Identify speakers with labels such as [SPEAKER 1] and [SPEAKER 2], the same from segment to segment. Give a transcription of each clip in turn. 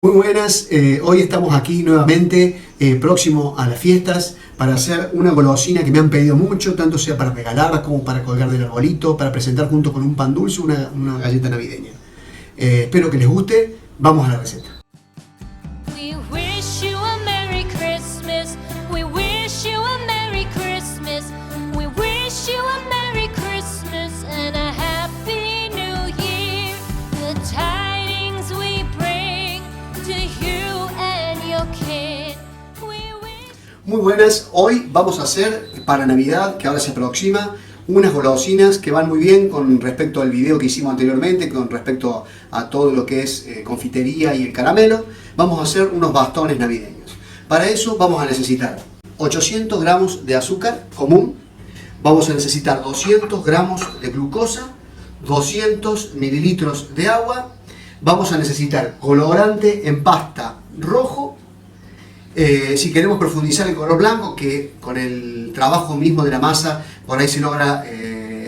[SPEAKER 1] Muy buenas, hoy estamos aquí nuevamente próximo a las fiestas para hacer una golosina que me han pedido mucho, tanto sea para regalar como para colgar del arbolito, para presentar junto con un pan dulce una galleta navideña. Espero que les guste, vamos a la receta.
[SPEAKER 2] We wish you a Merry Christmas. We wish you a Merry Christmas. We wish you a Merry Christmas and a Happy New Year. The tidings we bring to you and your kid.
[SPEAKER 1] Muy buenas, hoy vamos a hacer para Navidad, que ahora se aproxima, unas golosinas que van muy bien con respecto al video que hicimos anteriormente, con respecto a todo lo que es confitería y el caramelo. Vamos a hacer unos bastones navideños. Para eso vamos a necesitar 800 gramos de azúcar común, vamos a necesitar 200 gramos de glucosa, 200 mililitros de agua, vamos a necesitar colorante en pasta rojo. Si queremos profundizar el color blanco, que con el trabajo mismo de la masa por ahí se logra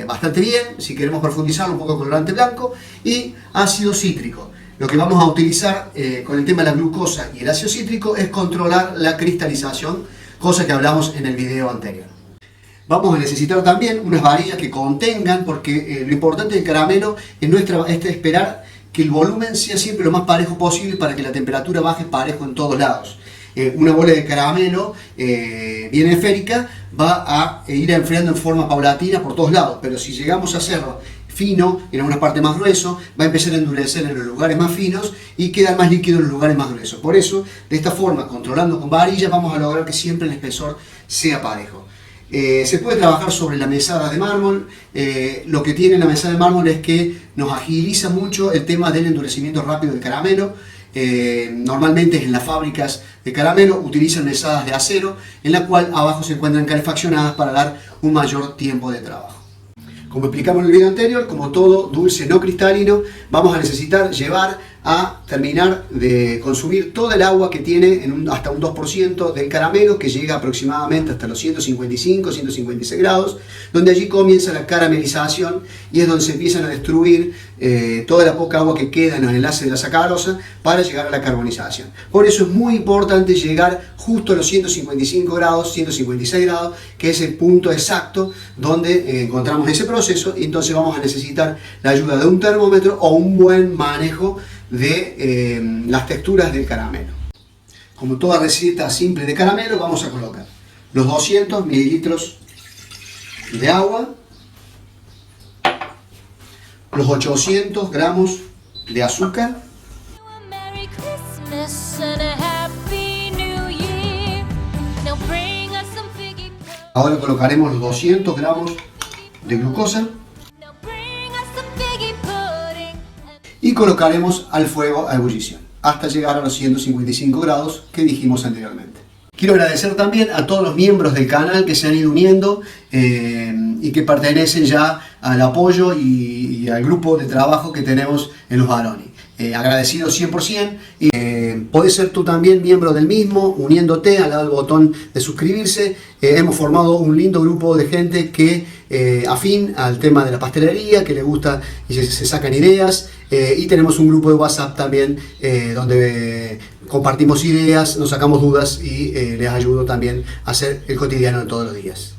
[SPEAKER 1] bastante bien, si queremos profundizarlo, un poco de colorante blanco, y ácido cítrico. Lo que vamos a utilizar con el tema de la glucosa y el ácido cítrico es controlar la cristalización, cosa que hablamos en el video anterior. Vamos a necesitar también unas varillas que contengan, porque lo importante del caramelo es esperar que el volumen sea siempre lo más parejo posible para que la temperatura baje parejo en todos lados. Una bola de caramelo bien esférica va a ir enfriando en forma paulatina por todos lados, pero si llegamos a hacerlo fino, en alguna parte más grueso, va a empezar a endurecer en los lugares más finos y quedar más líquido en los lugares más gruesos. Por eso, de esta forma, controlando con varillas, vamos a lograr que siempre el espesor sea parejo. Se puede trabajar sobre la mesada de mármol. Lo que tiene la mesada de mármol es que nos agiliza mucho el tema del endurecimiento rápido del caramelo. Normalmente en las fábricas de caramelo utilizan mesadas de acero, en la cual abajo se encuentran calefaccionadas para dar un mayor tiempo de trabajo. Como explicamos en el video anterior, como todo dulce no cristalino, vamos a necesitar llevar a terminar de consumir toda el agua que tiene hasta un 2% del caramelo, que llega aproximadamente hasta los 155, 156 grados, donde allí comienza la caramelización y es donde se empiezan a destruir toda la poca agua que queda en el enlace de la sacarosa para llegar a la carbonización. Por eso es muy importante llegar justo a los 155 grados, 156 grados, que es el punto exacto donde encontramos ese proceso, y entonces vamos a necesitar la ayuda de un termómetro o un buen manejo de las texturas del caramelo. Como toda receta simple de caramelo, vamos a colocar los 200 mililitros de agua, los 800 gramos de azúcar, ahora colocaremos los 200 gramos de glucosa y colocaremos al fuego a ebullición hasta llegar a los 155 grados que dijimos anteriormente. Quiero agradecer también a todos los miembros del canal que se han ido uniendo y que pertenecen ya al apoyo y al grupo de trabajo que tenemos en Los Baroni. Agradecido 100%. Podés ser tú también miembro del mismo, uniéndote al lado del botón de suscribirse. Hemos formado un lindo grupo de gente que afín al tema de la pastelería, que le gusta y se sacan ideas. Y tenemos un grupo de WhatsApp también donde compartimos ideas, nos sacamos dudas y les ayudo también a hacer el cotidiano de todos los días.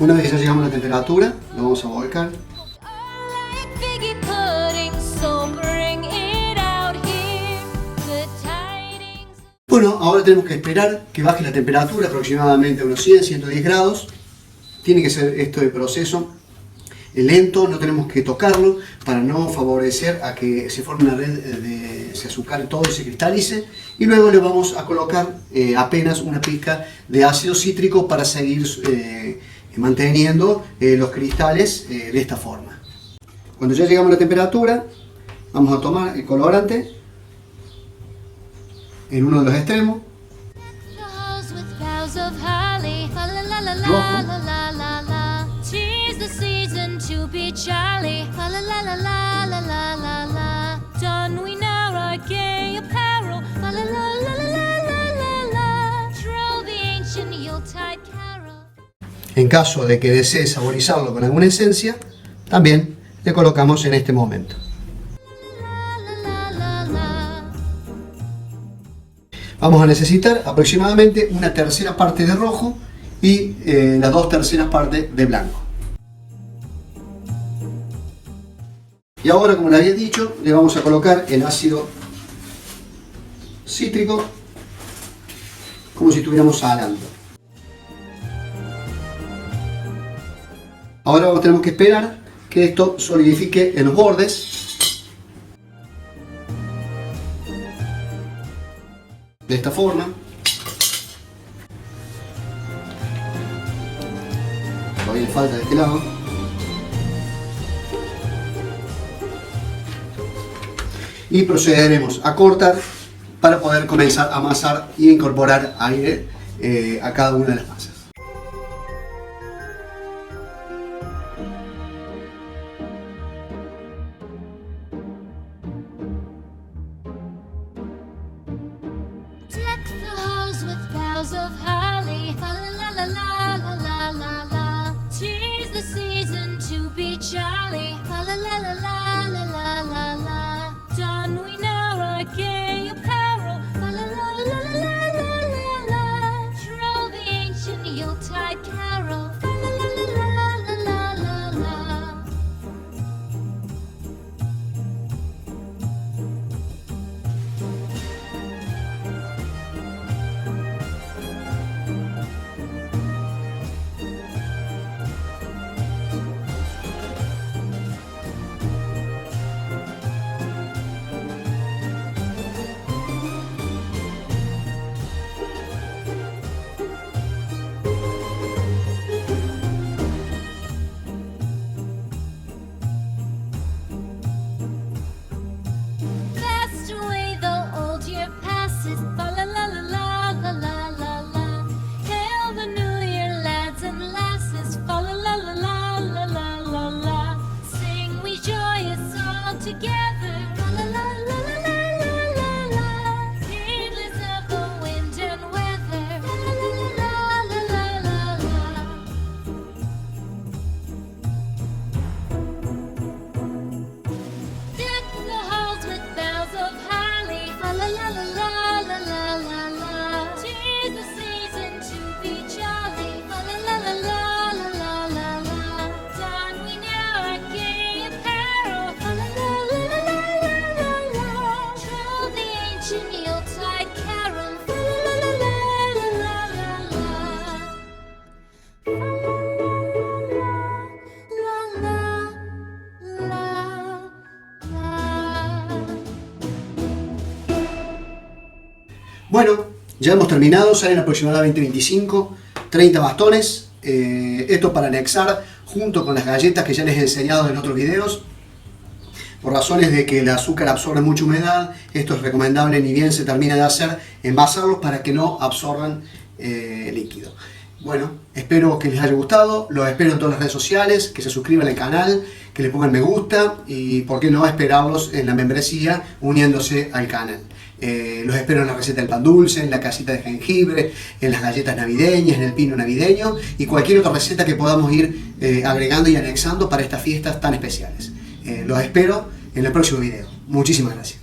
[SPEAKER 1] Una vez que ya llegamos a la temperatura, lo vamos a volcar. Bueno, ahora tenemos que esperar que baje la temperatura aproximadamente a unos 100, 110 grados. Tiene que ser esto de proceso lento, no tenemos que tocarlo para no favorecer a que se forme una red se azucare todo y se cristalice. Y luego le vamos a colocar apenas una pizca de ácido cítrico para seguir manteniendo los cristales de esta forma. Cuando ya llegamos a la temperatura, vamos a tomar el colorante en uno de los extremos, rojo,
[SPEAKER 2] be jolly, la la la la la la la la la. Done we know. our gay apparel. La la la la la la la la. Troll the ancient Yuletide carol.
[SPEAKER 1] En caso de que desee saborizarlo con alguna esencia, también le colocamos en este momento.
[SPEAKER 2] La la la la.
[SPEAKER 1] Vamos a necesitar aproximadamente una tercera parte de rojo y las 2/3 partes de blanco. Y ahora, como les había dicho, le vamos a colocar el ácido cítrico como si estuviéramos salando. Ahora tenemos que esperar que esto solidifique en los bordes. De esta forma. Todavía le falta de este lado. Y procederemos a cortar para poder comenzar a amasar y incorporar aire a cada una de las masas.
[SPEAKER 2] Deck the halls with boughs of holly. La la la la la la la la. 'Tis the season to be jolly. La la la la la la la la la. Don we now our gay apparel. La la la la la la la la. Troll the ancient Yuletide carol. La la la la la la la la. Fast away the old year passes. La la la la la la la la. Hail the new year, lads and lasses. La la la la la la la la. Sing we joyous all together. La la la la la la la la. Heedless of the wind and weather. La la la la la la la. Deck the halls with boughs of holly. La la la la la la la la la. 'Tis the season to be jolly. La la la la la la la la la. Don we now our gay apparel. La la la la la la la la. Troll the ancient Yuletide carol. La la la la la la la la. La la la la.
[SPEAKER 1] Bueno, ya hemos terminado, salen aproximadamente 25-30 bastones. Esto para anexar junto con las galletas que ya les he enseñado en otros videos. Por razones de que el azúcar absorbe mucha humedad, esto es recomendable, ni bien se termina de hacer, envasarlos para que no absorban líquido. Bueno, espero que les haya gustado, los espero en todas las redes sociales, que se suscriban al canal, que le pongan me gusta y por qué no esperarlos en la membresía uniéndose al canal. Los espero en la receta del pan dulce, en la casita de jengibre, en las galletas navideñas, en el pino navideño y cualquier otra receta que podamos ir agregando y anexando para estas fiestas tan especiales. Los espero en el próximo video. Muchísimas gracias.